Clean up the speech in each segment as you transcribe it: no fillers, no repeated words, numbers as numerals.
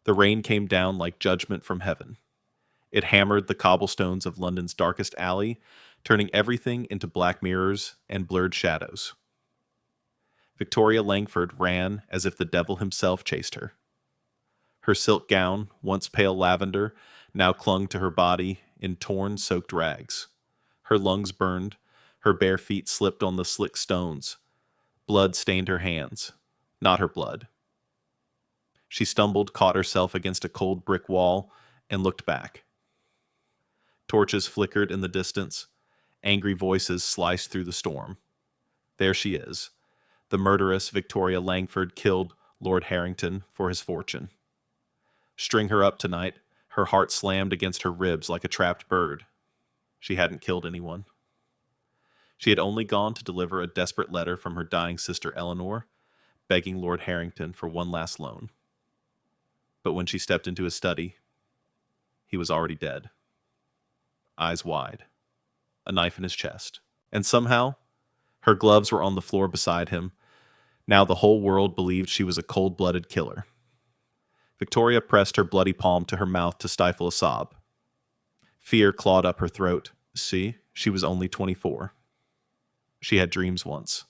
The rain came down like judgment from heaven. It hammered the cobblestones of London's darkest alley, turning everything into black mirrors and blurred shadows. Victoria Langford ran as if the devil himself chased her. Her silk gown, once pale lavender, now clung to her body in torn, soaked rags. Her lungs burned, her bare feet slipped on the slick stones. Blood stained her hands, not her blood. She stumbled, caught herself against a cold brick wall, and looked back. Torches flickered in the distance. Angry voices sliced through the storm. There she is. The murderess Victoria Langford killed Lord Harrington for his fortune. String her up tonight. Her heart slammed against her ribs like a trapped bird. She hadn't killed anyone. She had only gone to deliver a desperate letter from her dying sister Eleanor, begging Lord Harrington for one last loan. But when she stepped into his study, he was already dead. Eyes wide, a knife in his chest. And somehow, her gloves were on the floor beside him. Now the whole world believed she was a cold-blooded killer. Victoria pressed her bloody palm to her mouth to stifle a sob. Fear clawed up her throat. See, she was only 24. She had dreams once.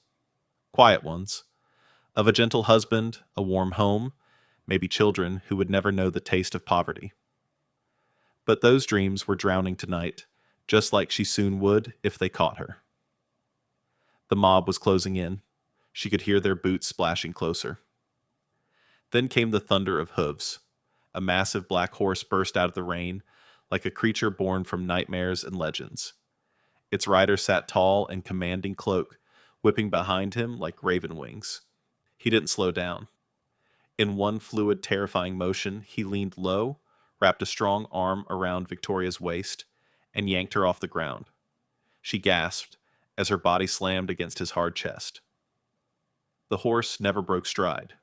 Quiet ones. Of a gentle husband, a warm home, maybe children who would never know the taste of poverty. But those dreams were drowning tonight, just like she soon would if they caught her. The mob was closing in. She could hear their boots splashing closer. Then came the thunder of hooves. A massive black horse burst out of the rain, like a creature born from nightmares and legends. Its rider sat tall and commanding cloak, whipping behind him like raven wings. He didn't slow down. In one fluid, terrifying motion, he leaned low, wrapped a strong arm around Victoria's waist, and yanked her off the ground. She gasped as her body slammed against his hard chest. The horse never broke stride.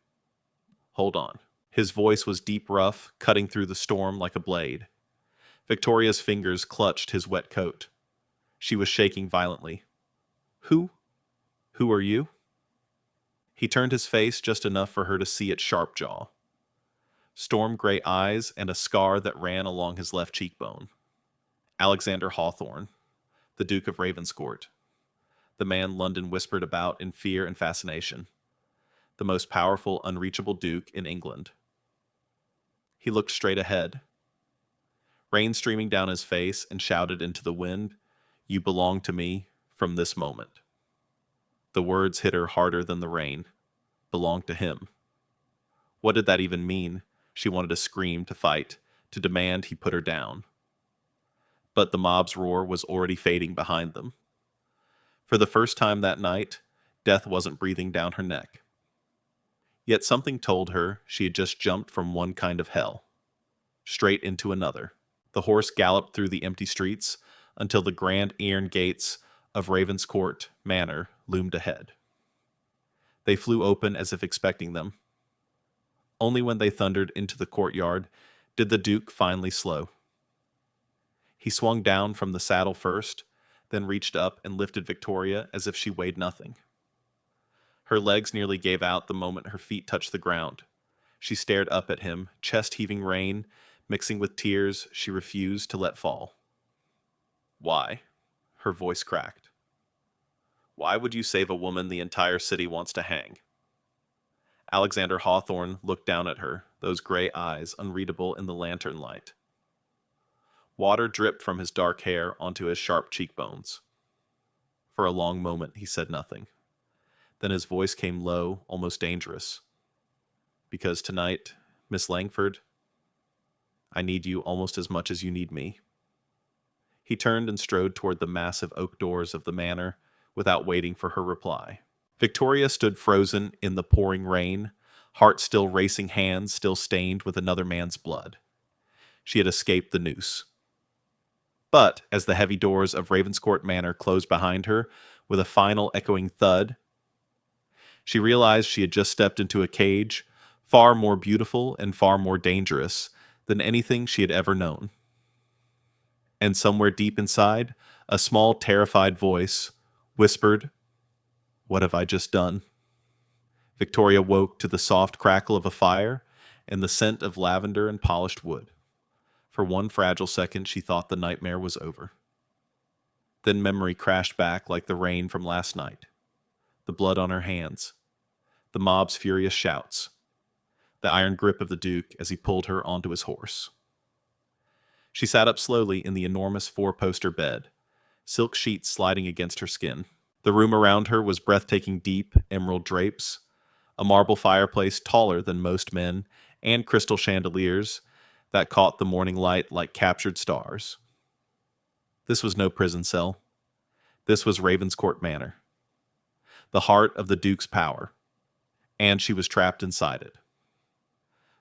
Hold on. His voice was deep rough, cutting through the storm like a blade. Victoria's fingers clutched his wet coat. She was shaking violently. Who are you? He turned his face just enough for her to see its sharp jaw. Storm-gray eyes and a scar that ran along his left cheekbone. Alexander Hawthorne, the Duke of Ravenscourt, the man London whispered about in fear and fascination, the most powerful, unreachable duke in England. He looked straight ahead, rain streaming down his face, and shouted into the wind, "You belong to me from this moment." The words hit her harder than the rain. Belong to him. What did that even mean? She wanted to scream, to fight, to demand he put her down. But the mob's roar was already fading behind them. For the first time that night, death wasn't breathing down her neck. Yet something told her she had just jumped from one kind of hell, straight into another. The horse galloped through the empty streets until the grand iron gates of Ravenscourt Manor loomed ahead. They flew open as if expecting them. Only when they thundered into the courtyard did the Duke finally slow. He swung down from the saddle first, then reached up and lifted Victoria as if she weighed nothing. Her legs nearly gave out the moment her feet touched the ground. She stared up at him, chest-heaving rain, mixing with tears she refused to let fall. Why? Her voice cracked. Why would you save a woman the entire city wants to hang? Alexander Hawthorne looked down at her, those gray eyes unreadable in the lantern light. Water dripped from his dark hair onto his sharp cheekbones. For a long moment he said nothing. Then his voice came low, almost dangerous. Because tonight, Miss Langford, I need you almost as much as you need me. He turned and strode toward the massive oak doors of the manor without waiting for her reply. Victoria stood frozen in the pouring rain, heart still racing, hands still stained with another man's blood. She had escaped the noose. But as the heavy doors of Ravenscourt Manor closed behind her with a final echoing thud, she realized she had just stepped into a cage far more beautiful and far more dangerous than anything she had ever known. And somewhere deep inside, a small, terrified voice whispered, "What have I just done?" Victoria woke to the soft crackle of a fire and the scent of lavender and polished wood. For one fragile second, she thought the nightmare was over. Then memory crashed back like the rain from last night. The blood on her hands, the mob's furious shouts, the iron grip of the Duke as he pulled her onto his horse. She sat up slowly in the enormous four-poster bed, silk sheets sliding against her skin. The room around her was breathtaking deep emerald drapes, a marble fireplace taller than most men, and crystal chandeliers that caught the morning light like captured stars. This was no prison cell. This was Ravenscourt Manor, the heart of the Duke's power, and she was trapped inside it.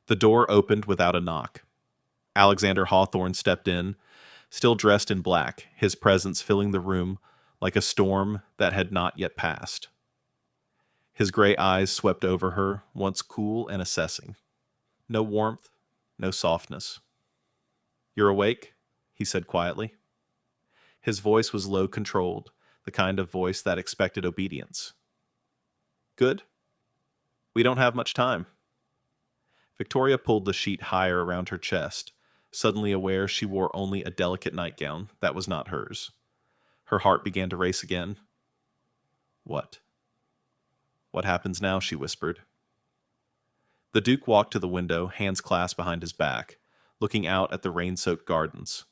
The door opened without a knock. Alexander Hawthorne stepped in, still dressed in black, his presence filling the room like a storm that had not yet passed. His gray eyes swept over her, once cool and assessing. No warmth, no softness. "You're awake?" he said quietly. His voice was low controlled, the kind of voice that expected obedience. "Good. We don't have much time." Victoria pulled the sheet higher around her chest, suddenly aware she wore only a delicate nightgown that was not hers. Her heart began to race again. "What? What happens now?" she whispered. The Duke walked to the window, hands clasped behind his back, looking out at the rain-soaked gardens.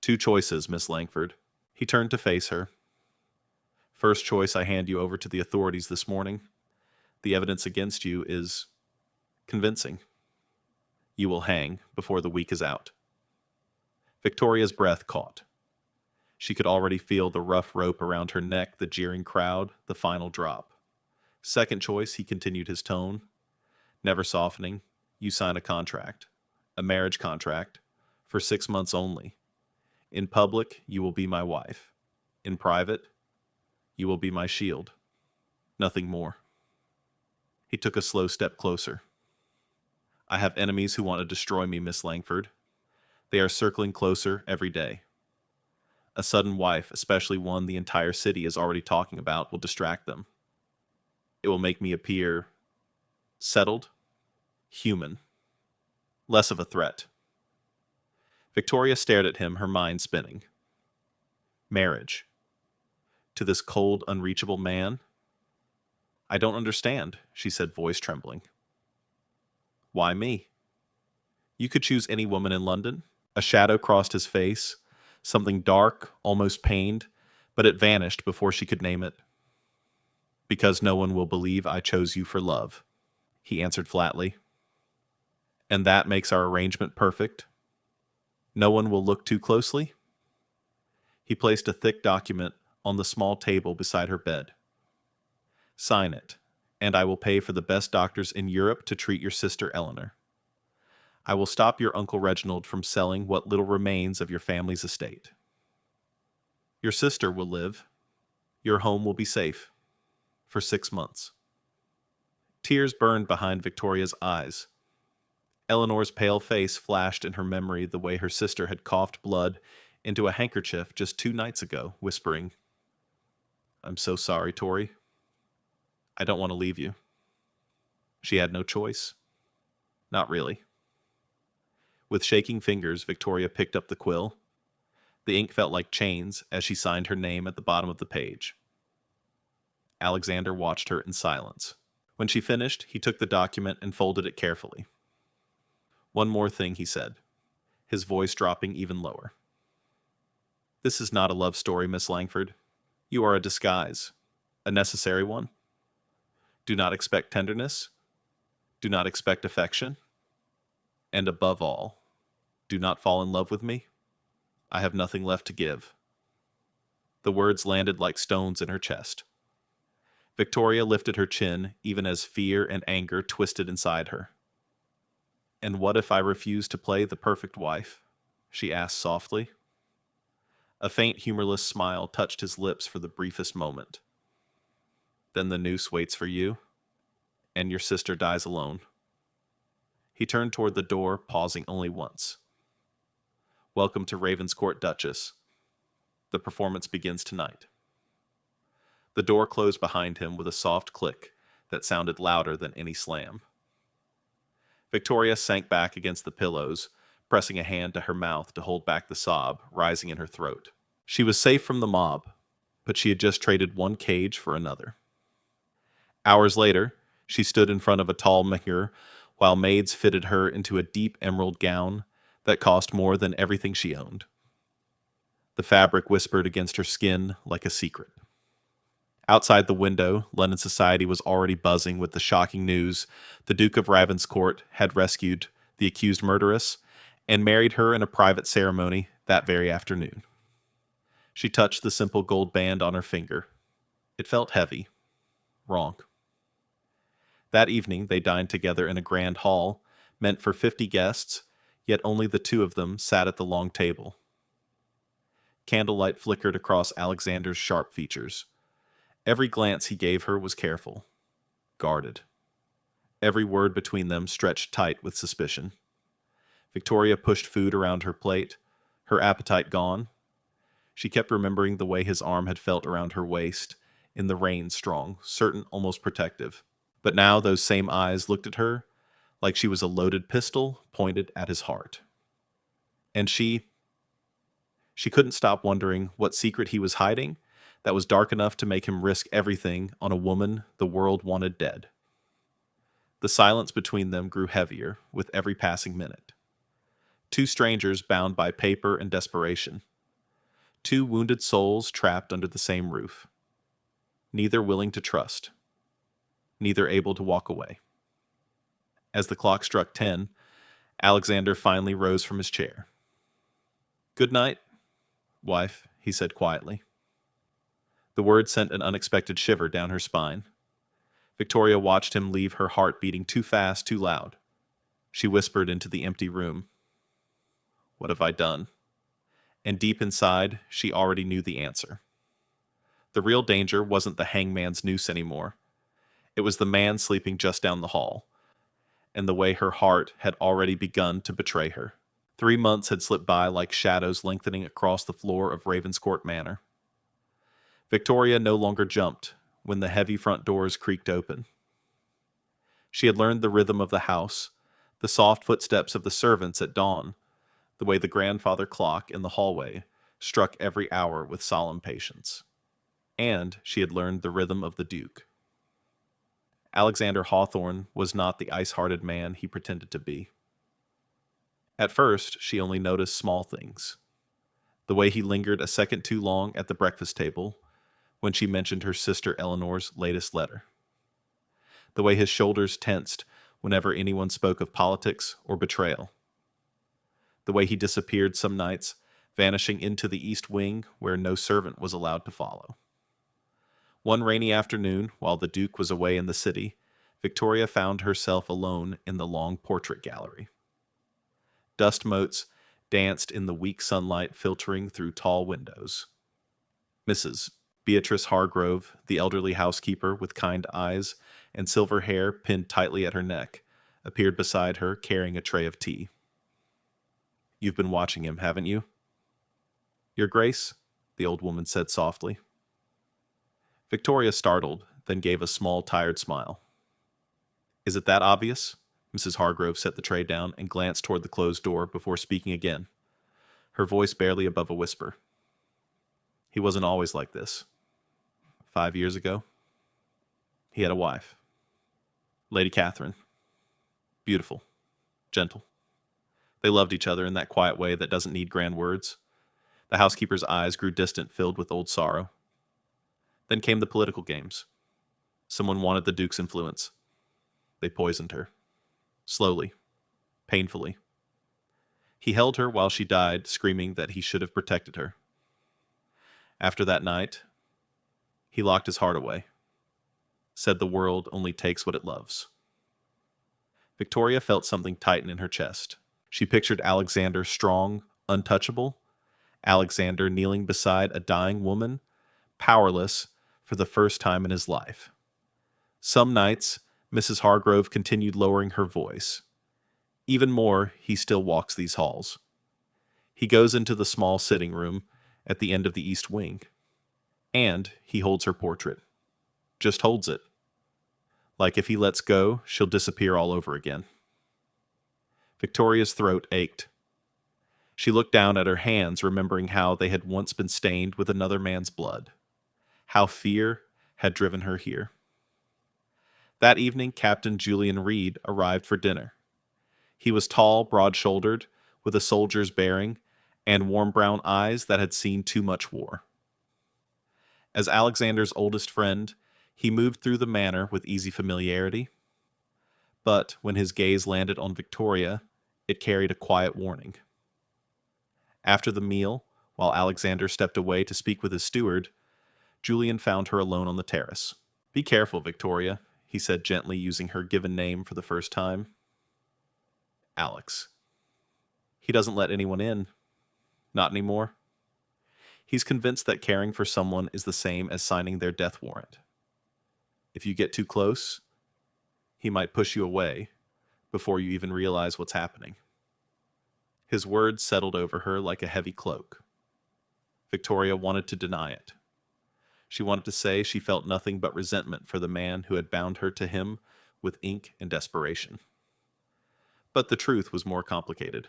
"Two choices, Miss Langford." He turned to face her. "First choice, I hand you over to the authorities this morning. The evidence against you is convincing. You will hang before the week is out." Victoria's breath caught. She could already feel the rough rope around her neck, the jeering crowd, the final drop. "Second choice," he continued his tone, never softening. "You sign a contract, a marriage contract, for 6 months only. In public, you will be my wife. In private, you will be my shield. Nothing more." He took a slow step closer. "I have enemies who want to destroy me, Miss Langford. They are circling closer every day. A sudden wife, especially one the entire city is already talking about, will distract them. It will make me appear settled, human, less of a threat." Victoria stared at him, her mind spinning. Marriage. To this cold, unreachable man? "I don't understand," she said, voice trembling. "Why me? You could choose any woman in London." A shadow crossed his face, something dark, almost pained, but it vanished before she could name it. "Because no one will believe I chose you for love," he answered flatly. "And that makes our arrangement perfect? No one will look too closely?" He placed a thick document on the small table beside her bed. "Sign it, and I will pay for the best doctors in Europe to treat your sister Eleanor. I will stop your Uncle Reginald from selling what little remains of your family's estate. Your sister will live. Your home will be safe. For 6 months." Tears burned behind Victoria's eyes. Eleanor's pale face flashed in her memory the way her sister had coughed blood into a handkerchief just 2 nights ago, whispering, "I'm so sorry, Tori. I don't want to leave you." She had no choice. Not really. With shaking fingers, Victoria picked up the quill. The ink felt like chains as she signed her name at the bottom of the page. Alexander watched her in silence. When she finished, he took the document and folded it carefully. "One more thing," he said, his voice dropping even lower. "This is not a love story, Miss Langford. You are a disguise, a necessary one. Do not expect tenderness. Do not expect affection. And above all, do not fall in love with me. I have nothing left to give." The words landed like stones in her chest. Victoria lifted her chin, even as fear and anger twisted inside her. "And what if I refuse to play the perfect wife?" she asked softly. A faint, humorless smile touched his lips for the briefest moment. "Then the noose waits for you, and your sister dies alone." He turned toward the door, pausing only once. "Welcome to Ravenscourt, Duchess. The performance begins tonight." The door closed behind him with a soft click that sounded louder than any slam. Victoria sank back against the pillows, pressing a hand to her mouth to hold back the sob rising in her throat. She was safe from the mob, but she had just traded one cage for another. Hours later, she stood in front of a tall mirror while maids fitted her into a deep emerald gown that cost more than everything she owned. The fabric whispered against her skin like a secret. Outside the window, London society was already buzzing with the shocking news the Duke of Ravenscourt had rescued the accused murderess and married her in a private ceremony that very afternoon. She touched the simple gold band on her finger. It felt heavy. Wrong. That evening, they dined together in a grand hall, meant for 50 guests, yet only the two of them sat at the long table. Candlelight flickered across Alexander's sharp features. Every glance he gave her was careful, guarded. Every word between them stretched tight with suspicion. Victoria pushed food around her plate, her appetite gone. She kept remembering the way his arm had felt around her waist, in the rain strong, certain, almost protective. But now those same eyes looked at her like she was a loaded pistol pointed at his heart. And she couldn't stop wondering what secret he was hiding that was dark enough to make him risk everything on a woman the world wanted dead. The silence between them grew heavier with every passing minute. Two strangers bound by paper and desperation. Two wounded souls trapped under the same roof. Neither willing to trust. Neither able to walk away. As the clock struck 10, Alexander finally rose from his chair. "Good night, wife," he said quietly. The word sent an unexpected shiver down her spine. Victoria watched him leave her heart beating too fast, too loud. She whispered into the empty room, "What have I done?" And deep inside, she already knew the answer. The real danger wasn't the hangman's noose anymore. It was the man sleeping just down the hall, and the way her heart had already begun to betray her. 3 months had slipped by like shadows lengthening across the floor of Ravenscourt Manor. Victoria no longer jumped when the heavy front doors creaked open. She had learned the rhythm of the house, the soft footsteps of the servants at dawn, the way the grandfather clock in the hallway struck every hour with solemn patience. And she had learned the rhythm of the Duke. Alexander Hawthorne was not the ice-hearted man he pretended to be. At first, she only noticed small things. The way he lingered a second too long at the breakfast table when she mentioned her sister Eleanor's latest letter. The way his shoulders tensed whenever anyone spoke of politics or betrayal. The way he disappeared some nights, vanishing into the east wing where no servant was allowed to follow. One rainy afternoon, while the Duke was away in the city, Victoria found herself alone in the long portrait gallery. Dust motes danced in the weak sunlight filtering through tall windows. Mrs. Beatrice Hargrove, the elderly housekeeper with kind eyes and silver hair pinned tightly at her neck, appeared beside her carrying a tray of tea. "You've been watching him, haven't you?" "Your Grace," the old woman said softly. Victoria startled, then gave a small, tired smile. "Is it that obvious?" Mrs. Hargrove set the tray down and glanced toward the closed door before speaking again, her voice barely above a whisper. "He wasn't always like this. 5 years ago, he had a wife. Lady Catherine. Beautiful. Gentle. They loved each other in that quiet way that doesn't need grand words." The housekeeper's eyes grew distant, filled with old sorrow. Then came the political games. Someone wanted the Duke's influence. They poisoned her. Slowly. Painfully. He held her while she died, screaming that he should have protected her. After that night, he locked his heart away. Said the world only takes what it loves. Victoria felt something tighten in her chest. She pictured Alexander strong, untouchable, Alexander kneeling beside a dying woman, powerless for the first time in his life. Some nights, Mrs. Hargrove continued lowering her voice. "Even more, he still walks these halls. He goes into the small sitting room at the end of the east wing. And he holds her portrait. Just holds it. Like if he lets go, she'll disappear all over again." Victoria's throat ached. She looked down at her hands, remembering how they had once been stained with another man's blood. How fear had driven her here. That evening, Captain Julian Reed arrived for dinner. He was tall, broad-shouldered, with a soldier's bearing, and warm brown eyes that had seen too much war. As Alexander's oldest friend, he moved through the manor with easy familiarity, but when his gaze landed on Victoria, it carried a quiet warning. After the meal, while Alexander stepped away to speak with his steward, Julian found her alone on the terrace. "Be careful, Victoria," he said gently, using her given name for the first time. "Alex. He doesn't let anyone in. Not anymore. He's convinced that caring for someone is the same as signing their death warrant. If you get too close, he might push you away before you even realize what's happening." His words settled over her like a heavy cloak. Victoria wanted to deny it. She wanted to say she felt nothing but resentment for the man who had bound her to him with ink and desperation. But the truth was more complicated.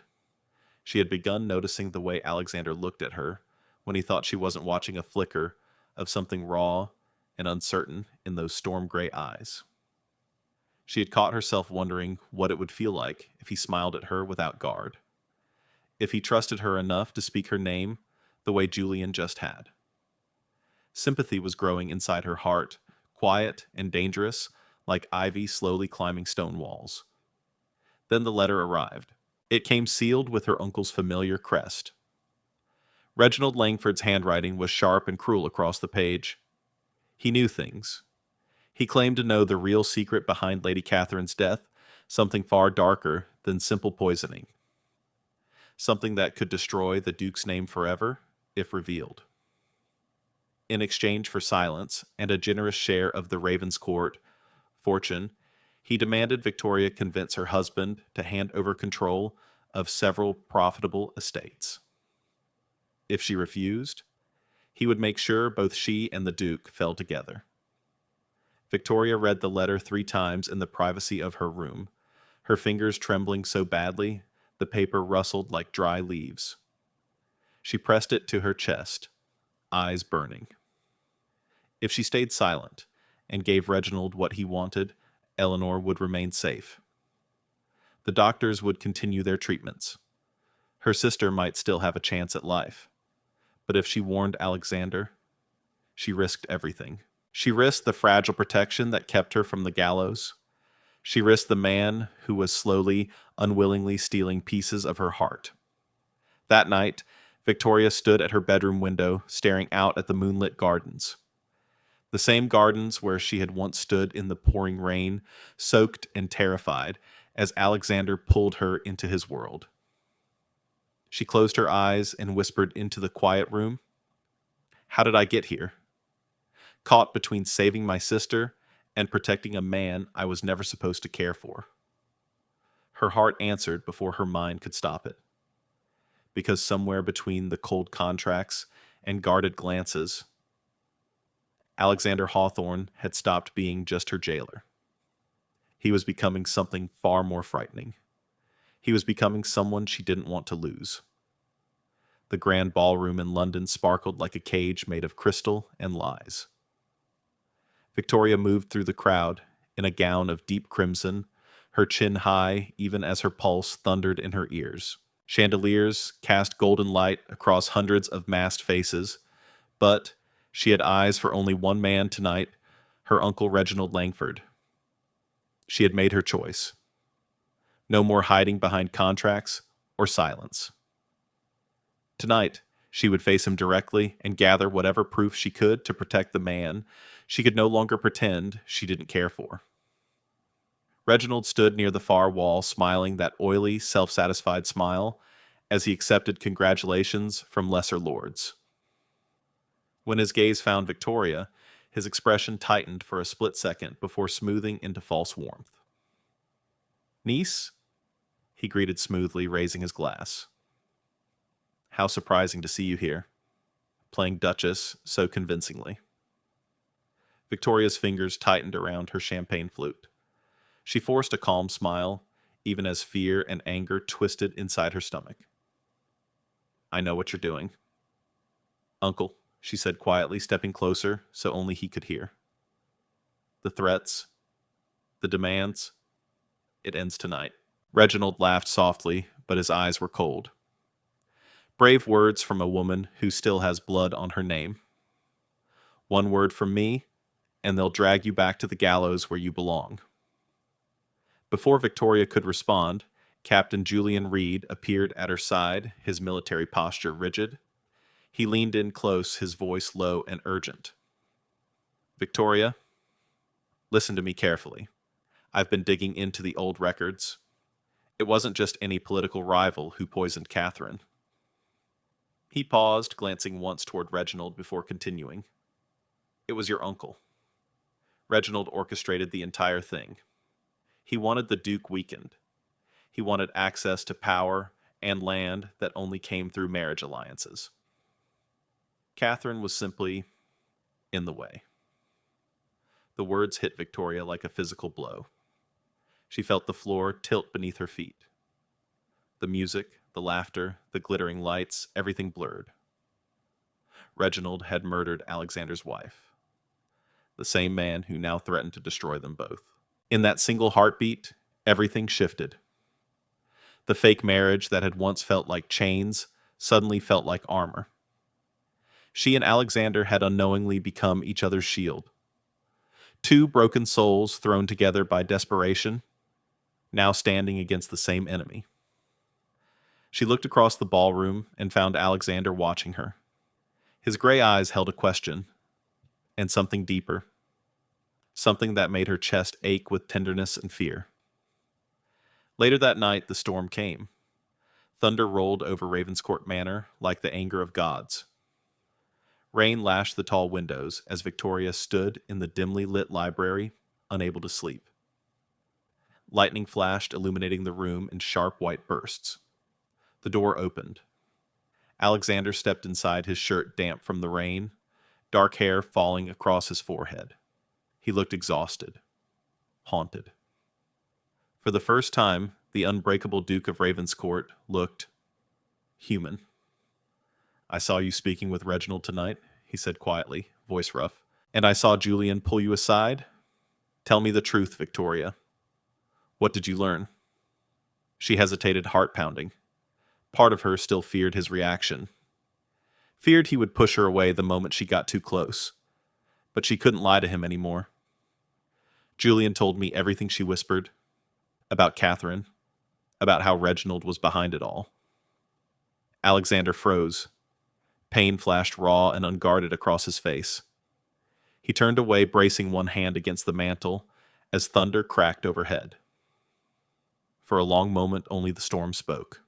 She had begun noticing the way Alexander looked at her when he thought she wasn't watching a flicker of something raw and uncertain in those storm-gray eyes. She had caught herself wondering what it would feel like if he smiled at her without guard. If he trusted her enough to speak her name the way Julian just had. Sympathy was growing inside her heart, quiet and dangerous, like ivy slowly climbing stone walls. Then the letter arrived. It came sealed with her uncle's familiar crest. Reginald Langford's handwriting was sharp and cruel across the page. He knew things. He claimed to know the real secret behind Lady Catherine's death, something far darker than simple poisoning. Something that could destroy the Duke's name forever, if revealed. In exchange for silence and a generous share of the Ravenscourt fortune, he demanded Victoria convince her husband to hand over control of several profitable estates. If she refused, he would make sure both she and the Duke fell together. Victoria read the letter 3 times in the privacy of her room, her fingers trembling so badly the paper rustled like dry leaves. She pressed it to her chest, eyes burning. If she stayed silent and gave Reginald what he wanted, Eleanor would remain safe. The doctors would continue their treatments. Her sister might still have a chance at life. But if she warned Alexander, she risked everything. She risked the fragile protection that kept her from the gallows. She risked the man who was slowly, unwillingly stealing pieces of her heart. That night, Victoria stood at her bedroom window, staring out at the moonlit gardens. The same gardens where she had once stood in the pouring rain, soaked and terrified, as Alexander pulled her into his world. She closed her eyes and whispered into the quiet room, "How did I get here? Caught between saving my sister and protecting a man I was never supposed to care for." Her heart answered before her mind could stop it. Because somewhere between the cold contracts and guarded glances, Alexander Hawthorne had stopped being just her jailer. He was becoming something far more frightening. He was becoming someone she didn't want to lose. The grand ballroom in London sparkled like a cage made of crystal and lies. Victoria moved through the crowd in a gown of deep crimson, her chin high even as her pulse thundered in her ears. Chandeliers cast golden light across hundreds of masked faces, but she had eyes for only one man tonight, her uncle Reginald Langford. She had made her choice. No more hiding behind contracts or silence. Tonight, she would face him directly and gather whatever proof she could to protect the man she could no longer pretend she didn't care for. Reginald stood near the far wall, smiling that oily, self-satisfied smile as he accepted congratulations from lesser lords. When his gaze found Victoria, his expression tightened for a split second before smoothing into false warmth. "Niece?" he greeted smoothly, raising his glass. "How surprising to see you here, playing Duchess so convincingly." Victoria's fingers tightened around her champagne flute. She forced a calm smile, even as fear and anger twisted inside her stomach. I know what you're doing. Uncle, she said quietly, stepping closer so only he could hear. The threats, the demands, it ends tonight. Reginald laughed softly, but his eyes were cold. Brave words from a woman who still has blood on her name. One word from me, and they'll drag you back to the gallows where you belong. Before Victoria could respond, Captain Julian Reed appeared at her side, his military posture rigid. He leaned in close, his voice low and urgent. Victoria, listen to me carefully. I've been digging into the old records. It wasn't just any political rival who poisoned Catherine. He paused, glancing once toward Reginald before continuing. It was your uncle. Reginald orchestrated the entire thing. He wanted the Duke weakened. He wanted access to power and land that only came through marriage alliances. Catherine was simply in the way. The words hit Victoria like a physical blow. She felt the floor tilt beneath her feet. The music, the laughter, the glittering lights, everything blurred. Reginald had murdered Alexander's wife. The same man who now threatened to destroy them both. In that single heartbeat, everything shifted. The fake marriage that had once felt like chains suddenly felt like armor. She and Alexander had unknowingly become each other's shield. Two broken souls thrown together by desperation, now standing against the same enemy. She looked across the ballroom and found Alexander watching her. His gray eyes held a question, and something deeper. Something that made her chest ache with tenderness and fear. Later that night, the storm came. Thunder rolled over Ravenscourt Manor like the anger of gods. Rain lashed the tall windows as Victoria stood in the dimly lit library, unable to sleep. Lightning flashed, illuminating the room in sharp white bursts. The door opened. Alexander stepped inside, his shirt damp from the rain, dark hair falling across his forehead. He looked exhausted, haunted. For the first time, the unbreakable Duke of Ravenscourt looked human. I saw you speaking with Reginald tonight, he said quietly, voice rough. And I saw Julian pull you aside. Tell me the truth, Victoria. What did you learn? She hesitated, heart pounding. Part of her still feared his reaction. Feared he would push her away the moment she got too close. But she couldn't lie to him anymore. Julian told me everything, she whispered. About Catherine. About how Reginald was behind it all. Alexander froze. Pain flashed raw and unguarded across his face. He turned away, bracing one hand against the mantel, as thunder cracked overhead. For a long moment, only the storm spoke.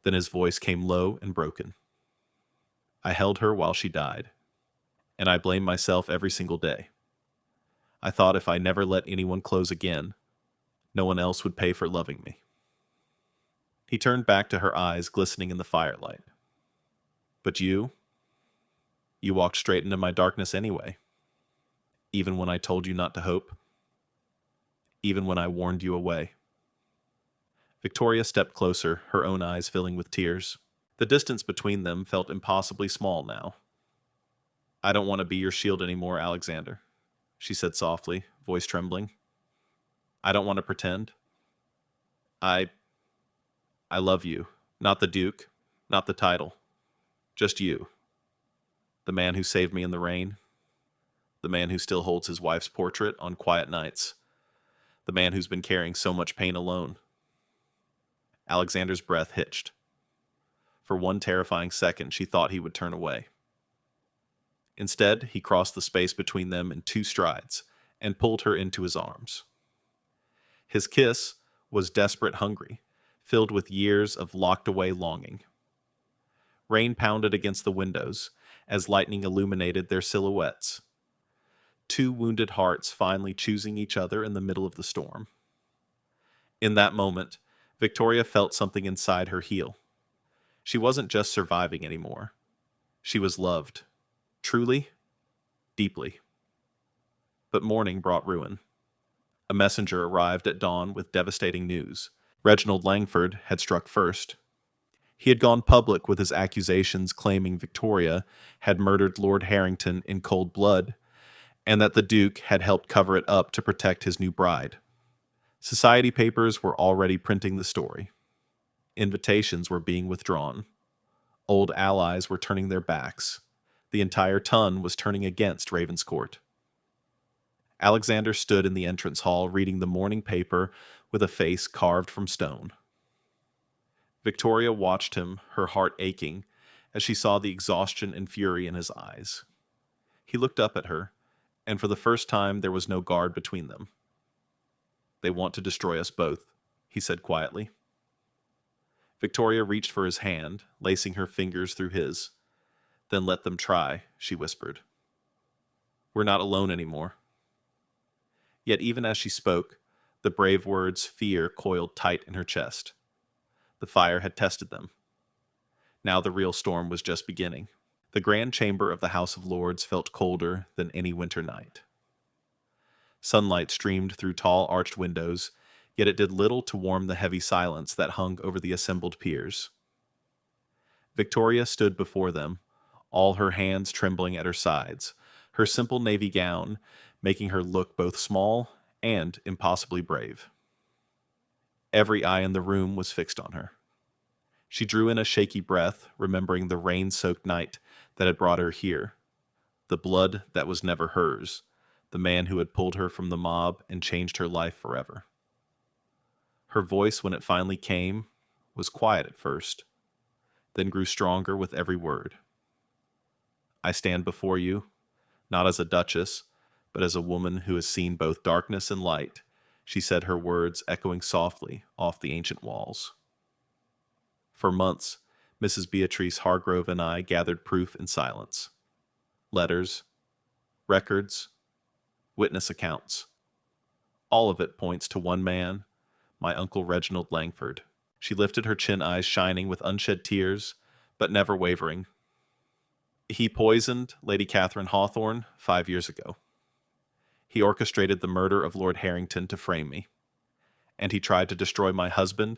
Then his voice came low and broken. I held her while she died, and I blame myself every single day. I thought if I never let anyone close again, no one else would pay for loving me. He turned back to her eyes glistening in the firelight. But you walked straight into my darkness anyway. Even when I told you not to hope. Even when I warned you away. Victoria stepped closer, her own eyes filling with tears. The distance between them felt impossibly small now. I don't want to be your shield anymore, Alexander, she said softly, voice trembling. I don't want to pretend. I love you. Not the Duke, not the title. Just you. The man who saved me in the rain. The man who still holds his wife's portrait on quiet nights. The man who's been carrying so much pain alone. Alexander's breath hitched. For one terrifying second, she thought he would turn away. Instead, he crossed the space between them in 2 strides and pulled her into his arms. His kiss was desperate hungry, filled with years of locked-away longing. Rain pounded against the windows as lightning illuminated their silhouettes. 2 wounded hearts finally choosing each other in the middle of the storm. In that moment, Victoria felt something inside her heal. She wasn't just surviving anymore. She was loved. Truly, deeply. But morning brought ruin. A messenger arrived at dawn with devastating news. Reginald Langford had struck first. He had gone public with his accusations claiming Victoria had murdered Lord Harrington in cold blood, and that the Duke had helped cover it up to protect his new bride. Society papers were already printing the story. Invitations were being withdrawn. Old allies were turning their backs. The entire ton was turning against Ravenscourt. Alexander stood in the entrance hall reading the morning paper with a face carved from stone. Victoria watched him, her heart aching, as she saw the exhaustion and fury in his eyes. He looked up at her, and for the first time there was no guard between them. "They want to destroy us both," he said quietly. Victoria reached for his hand, lacing her fingers through his. "Then let them try," she whispered. "We're not alone anymore." Yet even as she spoke, the brave words fear coiled tight in her chest. The fire had tested them. Now the real storm was just beginning. The grand chamber of the House of Lords felt colder than any winter night. Sunlight streamed through tall arched windows, yet it did little to warm the heavy silence that hung over the assembled peers. Victoria stood before them, all her hands trembling at her sides, her simple navy gown making her look both small and impossibly brave. Every eye in the room was fixed on her. She drew in a shaky breath, remembering the rain-soaked night that had brought her here, the blood that was never hers, the man who had pulled her from the mob and changed her life forever. Her voice, when it finally came, was quiet at first, then grew stronger with every word. "I stand before you, not as a duchess, but as a woman who has seen both darkness and light," she said, her words echoing softly off the ancient walls. For months, Mrs. Beatrice Hargrove and I gathered proof in silence. Letters, records, witness accounts. All of it points to one man, my Uncle Reginald Langford. She lifted her chin eyes shining with unshed tears, but never wavering. "He poisoned Lady Catherine Hawthorne 5 years ago. He orchestrated the murder of Lord Harrington to frame me. And he tried to destroy my husband,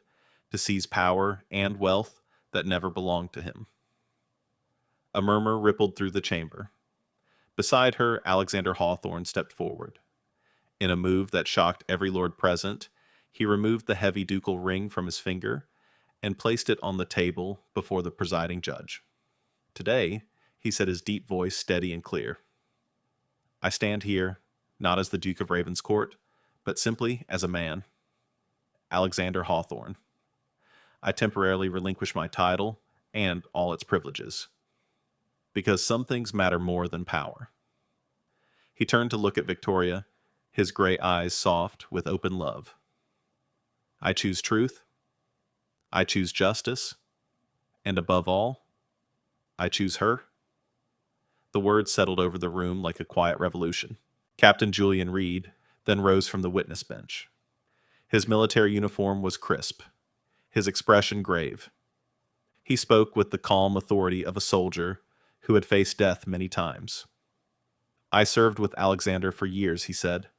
to seize power and wealth that never belonged to him." A murmur rippled through the chamber. Beside her, Alexander Hawthorne stepped forward. In a move that shocked every lord present, he removed the heavy ducal ring from his finger and placed it on the table before the presiding judge. "Today," he said, his deep voice steady and clear, "I stand here, not as the Duke of Ravenscourt, but simply as a man. Alexander Hawthorne. I temporarily relinquish my title and all its privileges. Because some things matter more than power." He turned to look at Victoria, his gray eyes soft with open love. "I choose truth. I choose justice. And above all, I choose her." The words settled over the room like a quiet revolution. Captain Julian Reed then rose from the witness bench. His military uniform was crisp, his expression grave. He spoke with the calm authority of a soldier who had faced death many times. "I served with Alexander for years," he said.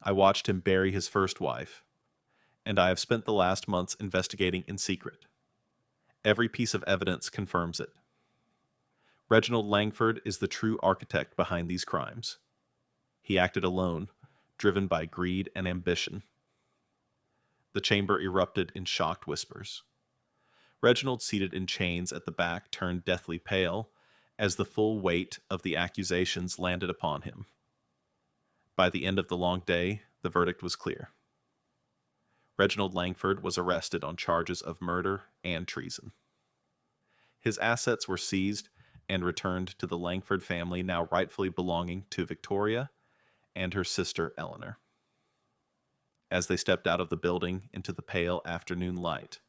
"I watched him bury his first wife, and I have spent the last months investigating in secret. Every piece of evidence confirms it. Reginald Langford is the true architect behind these crimes. He acted alone, driven by greed and ambition." The chamber erupted in shocked whispers. Reginald, seated in chains at the back, turned deathly pale as the full weight of the accusations landed upon him. By the end of the long day, the verdict was clear. Reginald Langford was arrested on charges of murder and treason. His assets were seized and returned to the Langford family, now rightfully belonging to Victoria and her sister Eleanor. As they stepped out of the building into the pale afternoon light,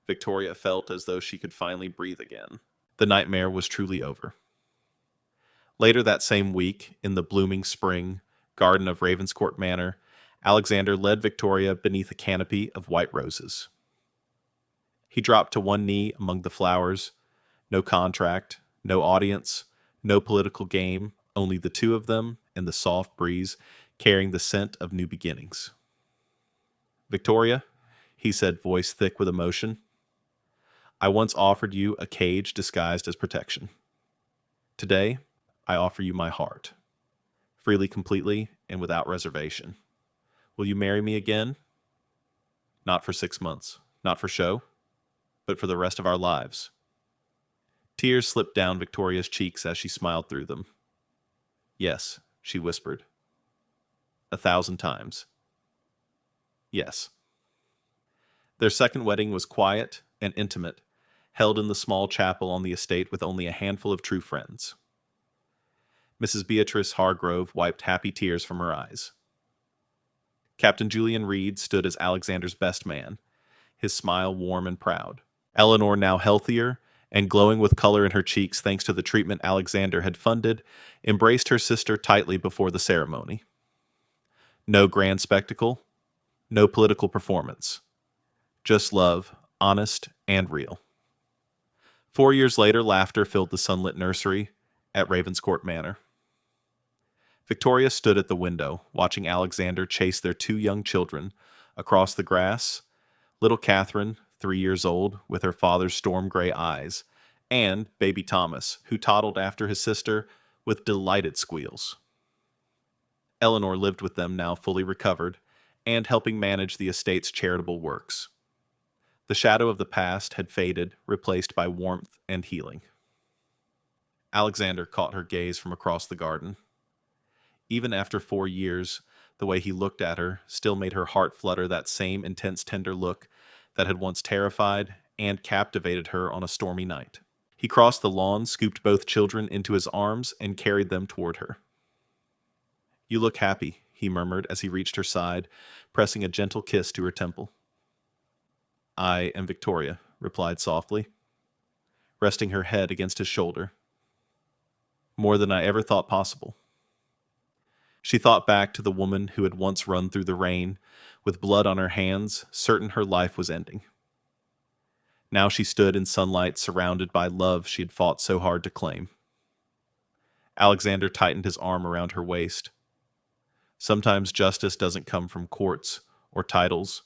Victoria felt as though she could finally breathe again. The nightmare was truly over. Later that same week, in the blooming spring garden of Ravenscourt Manor, Alexander led Victoria beneath a canopy of white roses. He dropped to one knee among the flowers. No contract, no audience, no political game, only the two of them and the soft breeze carrying the scent of new beginnings. "Victoria," he said, voice thick with emotion. I once offered you a cage disguised as protection. Today, I offer you my heart, freely, completely, and without reservation. Will you marry me again? Not for 6 months, not for show, but for the rest of our lives. Tears slipped down Victoria's cheeks as she smiled through them. Yes, she whispered. 1,000 times. Yes. Their second wedding was quiet and intimate, held in the small chapel on the estate with only a handful of true friends. Mrs. Beatrice Hargrove wiped happy tears from her eyes. Captain Julian Reed stood as Alexander's best man, his smile warm and proud. Eleanor, now healthier and glowing with color in her cheeks thanks to the treatment Alexander had funded, embraced her sister tightly before the ceremony. No grand spectacle, no political performance. Just love, honest and real. 4 years later, laughter filled the sunlit nursery at Ravenscourt Manor. Victoria stood at the window, watching Alexander chase their 2 young children across the grass, little Catherine, 3 years old, with her father's storm-gray eyes, and baby Thomas, who toddled after his sister with delighted squeals. Eleanor lived with them, now fully recovered, and helping manage the estate's charitable works. The shadow of the past had faded, replaced by warmth and healing. Alexander caught her gaze from across the garden. Even after 4 years, the way he looked at her still made her heart flutter, that same intense, tender look that had once terrified and captivated her on a stormy night. He crossed the lawn, scooped both children into his arms, and carried them toward her. You look happy, he murmured as he reached her side, pressing a gentle kiss to her temple. I am Victoria, replied softly, resting her head against his shoulder. More than I ever thought possible. She thought back to the woman who had once run through the rain, with blood on her hands, certain her life was ending. Now she stood in sunlight, surrounded by love she had fought so hard to claim. Alexander tightened his arm around her waist. Sometimes justice doesn't come from courts or titles,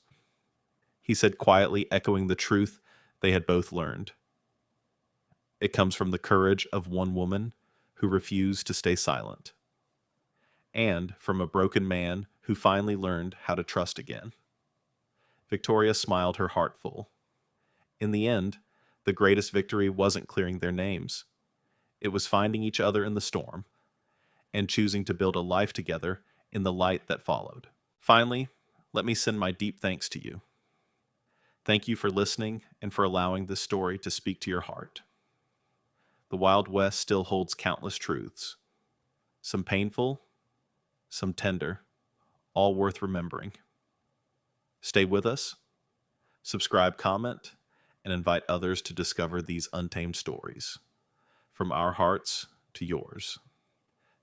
he said quietly, echoing the truth they had both learned. It comes from the courage of one woman who refused to stay silent, and from a broken man who finally learned how to trust again. Victoria smiled, her heart full. In the end, the greatest victory wasn't clearing their names. It was finding each other in the storm, and choosing to build a life together in the light that followed. Finally, let me send my deep thanks to you. Thank you for listening and for allowing this story to speak to your heart. The Wild West still holds countless truths, some painful, some tender, all worth remembering. Stay with us, subscribe, comment, and invite others to discover these untamed stories, from our hearts to yours.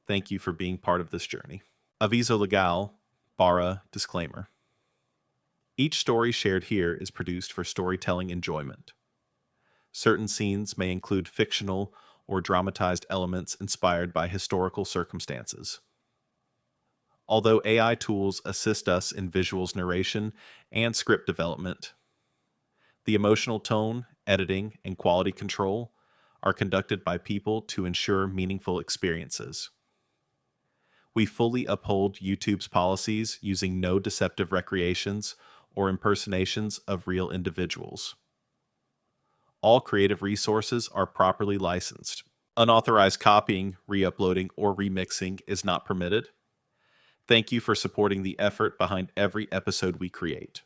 Thank you for being part of this journey. Aviso legal, barra disclaimer. Each story shared here is produced for storytelling enjoyment. Certain scenes may include fictional or dramatized elements inspired by historical circumstances. Although AI tools assist us in visuals narration and script development, the emotional tone, editing, and quality control are conducted by people to ensure meaningful experiences. We fully uphold YouTube's policies, using no deceptive recreations or impersonations of real individuals. All creative resources are properly licensed. Unauthorized copying, re-uploading, or remixing is not permitted. Thank you for supporting the effort behind every episode we create.